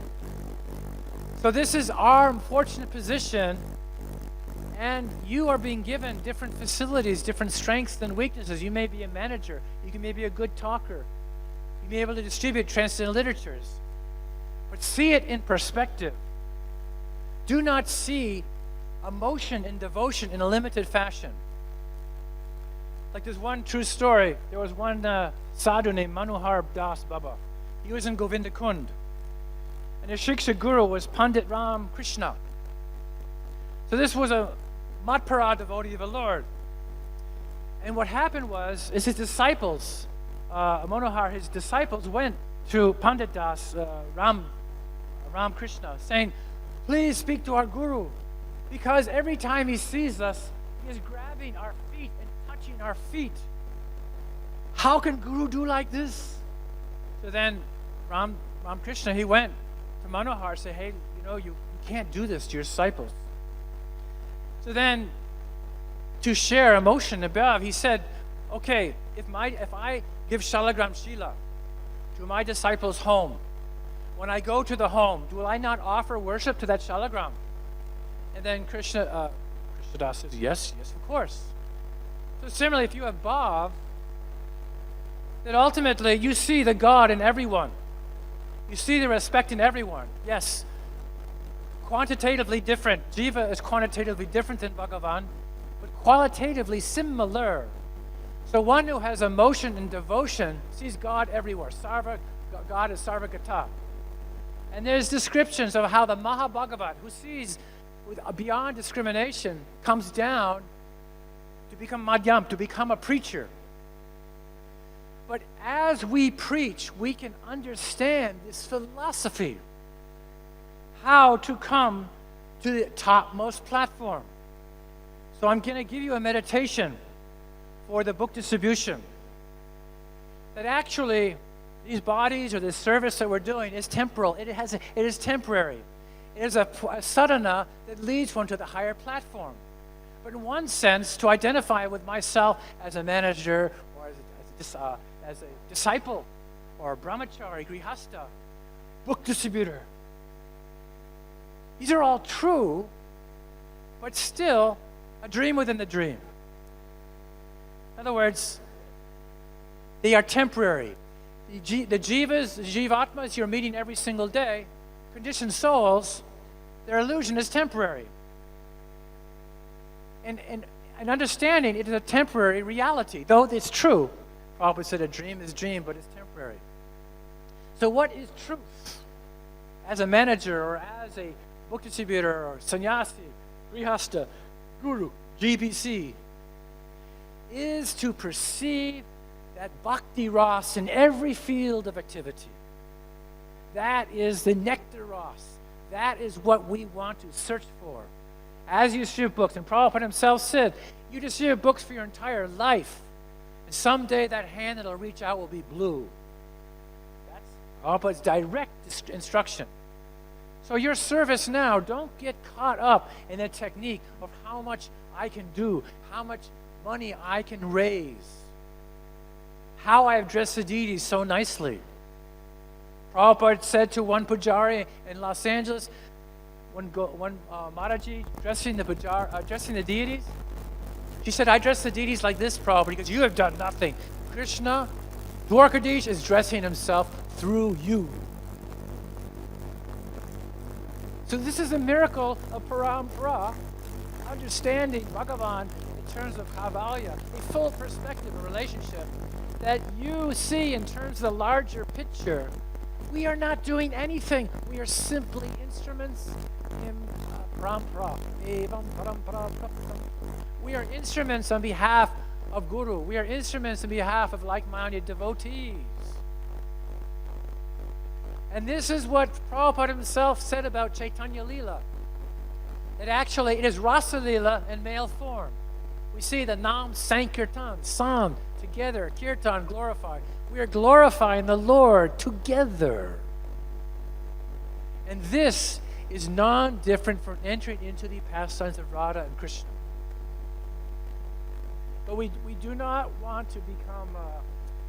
[SPEAKER 2] So this is our unfortunate position, and you are being given different facilities, different strengths and weaknesses. You may be a manager. You may be a good talker. You may be able to distribute transcendental literatures. But see it in perspective. Do not see emotion and devotion in a limited fashion. Like there's one true story. There was one sadhu named Manohar Das Baba. He was in Govinda Kund. And his Shiksha Guru was Pandit Ram Krishna. So this was a Matpara devotee of the Lord. And what happened is his disciples, Manohar, his disciples went to Pandit Das, Ram Krishna, saying, please speak to our Guru, because every time he sees us, he is grabbing our feet and touching our feet. How can Guru do like this? So then Ram Krishna, he went to Manohar, say, hey, you can't do this to your disciples. So then, to share emotion above, he said, okay, if I give Shalagram Shila to my disciples' home, when I go to the home, will I not offer worship to that Shalagram? And then Krishnadas says, yes, of course. So similarly, if you have Bhav, then ultimately you see the God in everyone. You see the respect in everyone. Yes, quantitatively different. Jiva is quantitatively different than Bhagavan, but qualitatively similar. So one who has emotion and devotion sees God everywhere. God is Sarvagata. And there's descriptions of how the Mahabhagavat, who sees beyond discrimination, comes down to become madhyam, to become a preacher. But as we preach, we can understand this philosophy, how to come to the topmost platform. So I'm going to give you a meditation for the book distribution. That actually, these bodies or this service that we're doing is temporal. It is temporary. It is a sadhana that leads one to the higher platform. But in one sense, to identify with myself as a manager or as a disciple or a brahmachari, grihasta, book distributor. These are all true, but still a dream within the dream. In other words, they are temporary. The jivas, the jivatmas you're meeting every single day, conditioned souls, their illusion is temporary. And understanding it is a temporary reality, though it's true. Prabhupada said a dream is dream, but it's temporary. So what is truth? As a manager or as a book distributor or sannyasi, grihasta, guru, GBC, is to perceive that bhakti ras in every field of activity. That is the nectar ras. That is what we want to search for. As you distribute books, and Prabhupada himself said, you distribute books for your entire life. And someday that hand that'll reach out will be blue. That's Prabhupada's direct instruction. So your service now, don't get caught up in the technique of how much I can do, how much money I can raise, how I have dressed the deities so nicely. Prabhupada said to one pujari in Los Angeles, when Maharaji dressing the deities, she said, I dress the deities like this, Prabhupada, because you have done nothing. Krishna, Dwarkadish is dressing himself through you. So this is a miracle of parampara, understanding Bhagavan in terms of Kavalya, a full perspective, a relationship that you see in terms of the larger picture. We are not doing anything. We are simply instruments in parampara. We are instruments on behalf of Guru. We are instruments on behalf of like-minded devotees. And this is what Prabhupada himself said about Chaitanya Leela. That actually it is Rasa Leela in male form. We see the Nam Sankirtan, Sam, together, Kirtan, glorified. We are glorifying the Lord together. And this is non-different from entering into the pastimes of Radha and Krishna. But we do not want to become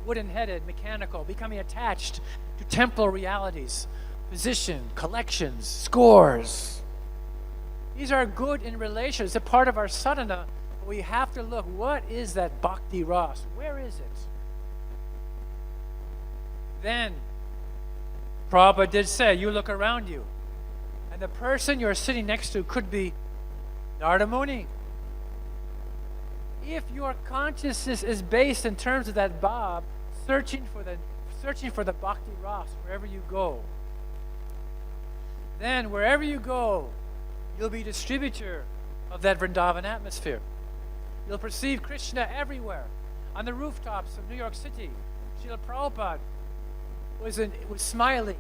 [SPEAKER 2] wooden-headed, mechanical, becoming attached to temporal realities, position, collections, scores. These are good in relation. It's a part of our sadhana. But we have to look, what is that bhakti ras? Where is it? Then, Prabhupada did say, you look around you. And the person you're sitting next to could be Narada Muni. If your consciousness is based in terms of that bhav, searching for the bhakti ras wherever you go, then wherever you go, you'll be distributor of that Vrindavan atmosphere. You'll perceive Krishna everywhere. On the rooftops of New York City, Srila Prabhupada was smiling.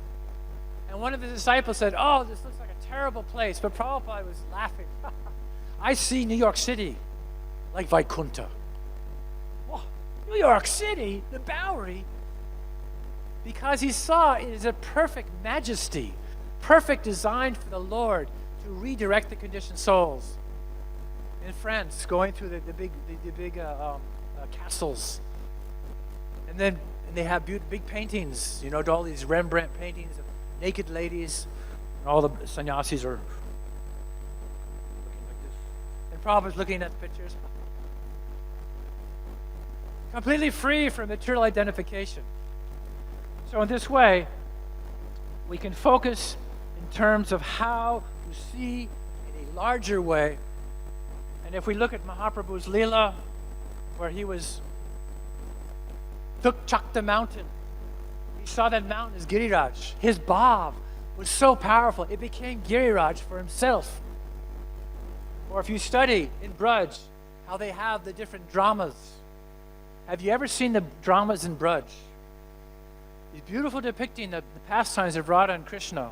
[SPEAKER 2] And one of his disciples said, oh, this looks like a terrible place. But Prabhupada was laughing. I see New York City like Vaikuntha. Whoa, New York City, the Bowery, because he saw it as a perfect majesty, perfect design for the Lord to redirect the conditioned souls. In France, going through the big castles, and then they have big paintings. You know, all these Rembrandt paintings of naked ladies, and all the sannyasis are looking like this, and Prabhupada's looking at the pictures, completely free from material identification. So in this way, we can focus in terms of how to see in a larger way. And if we look at Mahaprabhu's Leela, where he took Chakta mountain, he saw that mountain as Giriraj. His bhav was so powerful, it became Giriraj for himself. Or if you study in Braj, how they have the different dramas. Have you ever seen the dramas in Braj? It's beautiful depicting the pastimes of Radha and Krishna.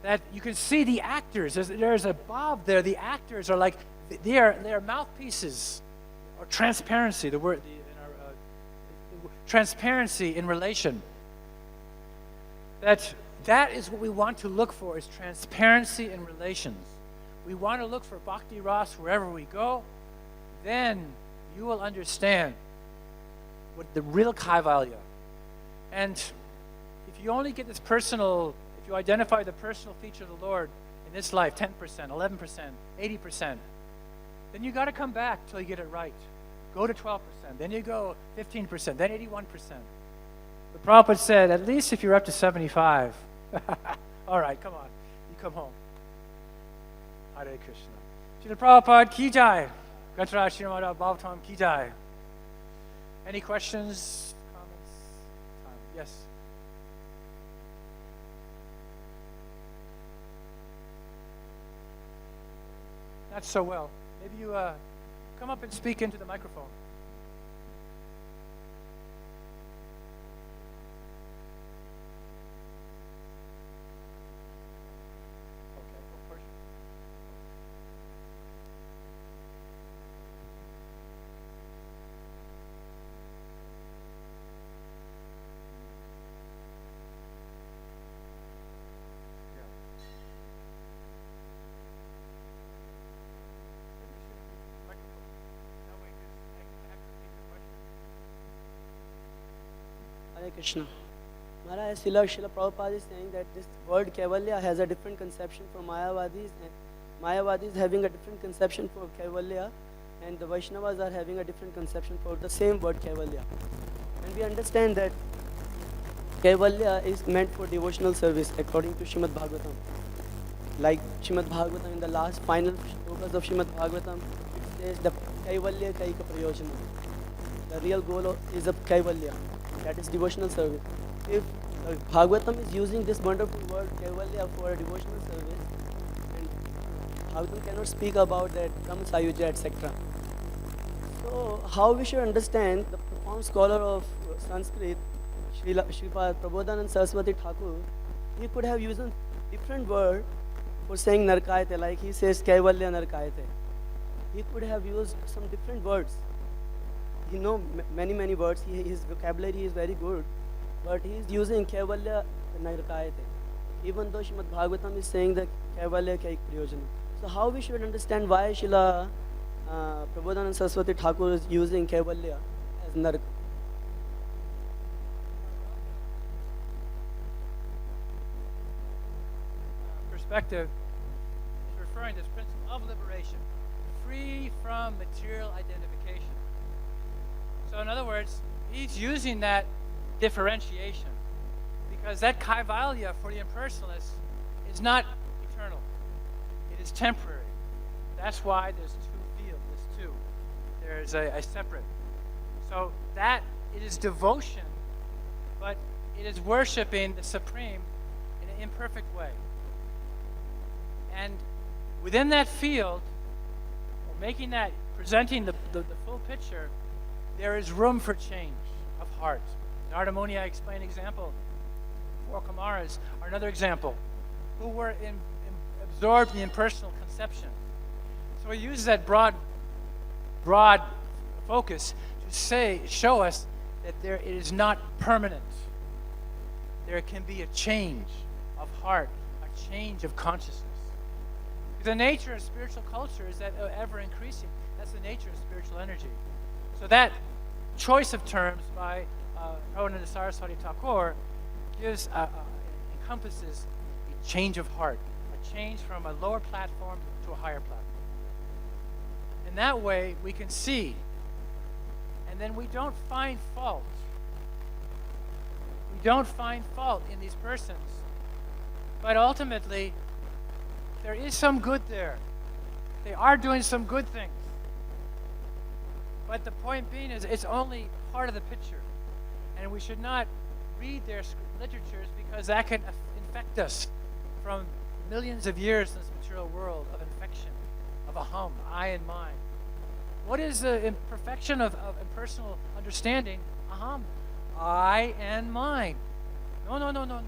[SPEAKER 2] That you can see the actors. There's a bhav there. The actors are like, they are mouthpieces, or transparency. The word, transparency in relation. That is what we want to look for, is transparency in relations. We want to look for bhakti ras wherever we go. Then you will understand what the real kaivalya. And if you only get this personal, if you identify the personal feature of the Lord in this life, 10%, 11%, 80%, then you got to come back till you get it right. Go to 12%, then you go 15%, then 81%. The Prabhupada said, at least if you're up to 75, all right, come on, you come home. Hare Krishna. Srila Prabhupada ki jai. Gatra Srimad Bhagavatam ki jai. Any questions, comments? Yes. Not so well. Maybe you come up and speak into the microphone. Okay, of course.
[SPEAKER 3] Hare Krishna. Maharaj, Srila Prabhupada is saying that this word Kaivalya has a different conception for Mayavadis, and Mayavadis having a different conception for Kaivalya, and the Vaishnavas are having a different conception for the same word Kaivalya. And we understand that Kaivalya is meant for devotional service according to Srimad Bhagavatam. Like Srimad Bhagavatam, in the last final shlokas of Srimad Bhagavatam, it says the Kaivalya Kaika Prayojana. The real goal is of Kaivalya. That is devotional service. If Bhagavatam is using this wonderful word Kaivalya for a devotional service, and Bhagavatam cannot speak about that Brahma Sayuja, etc. So, how we should understand the profound scholar of Sanskrit, Sripad Prabodhanand Saraswati Thakur, he could have used a different word for saying Narkayate, like he says Kaivalya Narkayate. He could have used some different words. He knows many words, his vocabulary is very good, but he is using Kaivalya Narkayate, even though Srimad Bhagavatam is saying that Kaivalya Kaik Priyojana. So how we should understand why Srila Prabodhanand Saraswati Thakur is using Kaivalya as Nark?
[SPEAKER 2] Perspective is referring to this principle of liberation, free from material identification. So in other words, he's using that differentiation because that kaivalya for the impersonalist is not eternal. It is temporary. That's why there's two fields, there's two. There's a separate. So that, it is devotion, but it is worshiping the Supreme in an imperfect way. And within that field, or making that, presenting the full picture, there is room for change of heart. In Ardamoni, I explained an example. Four Kumaras are another example, who were absorbed in the impersonal conception. So he uses that broad focus to show us that it is not permanent. There can be a change of heart. heart, a change of consciousness. The nature of spiritual culture is that ever increasing. That's the nature of spiritual energy. So that choice of terms by Prabhupada Saraswati Thakur encompasses a change of heart, a change from a lower platform to a higher platform. In that way, we can see, and then we don't find fault. We don't find fault in these persons, but ultimately, there is some good there. They are doing some good things. But the point being is it's only part of the picture. And we should not read their literatures because that can infect us from millions of years in this material world of infection, of aham, I and mine. What is the imperfection of impersonal understanding? Aham, I and mine. No.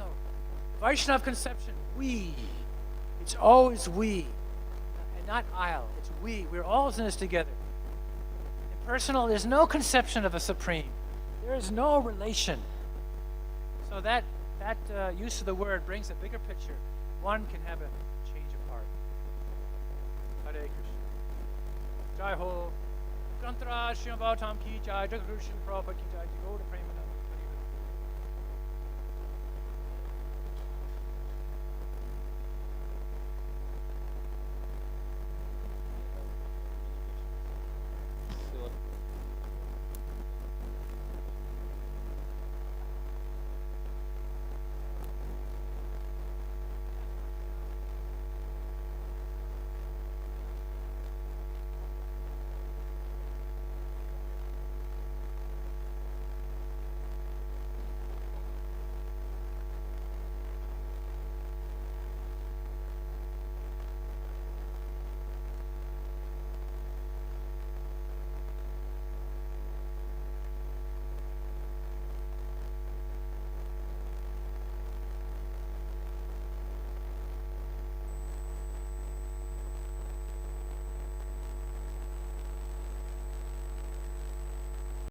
[SPEAKER 2] Vaishnava conception, we. It's always we, and not I'll. It's we. We're all in this together. Impersonal, there's no conception of a supreme. There is no relation. So that use of the word brings a bigger picture. One can have a change of heart. Hare Krishna. Jai Ho. Grantaraj Srimad Bhagavatam ki jai. Jagarushim Prabhupada ki jai. Go to Premanand.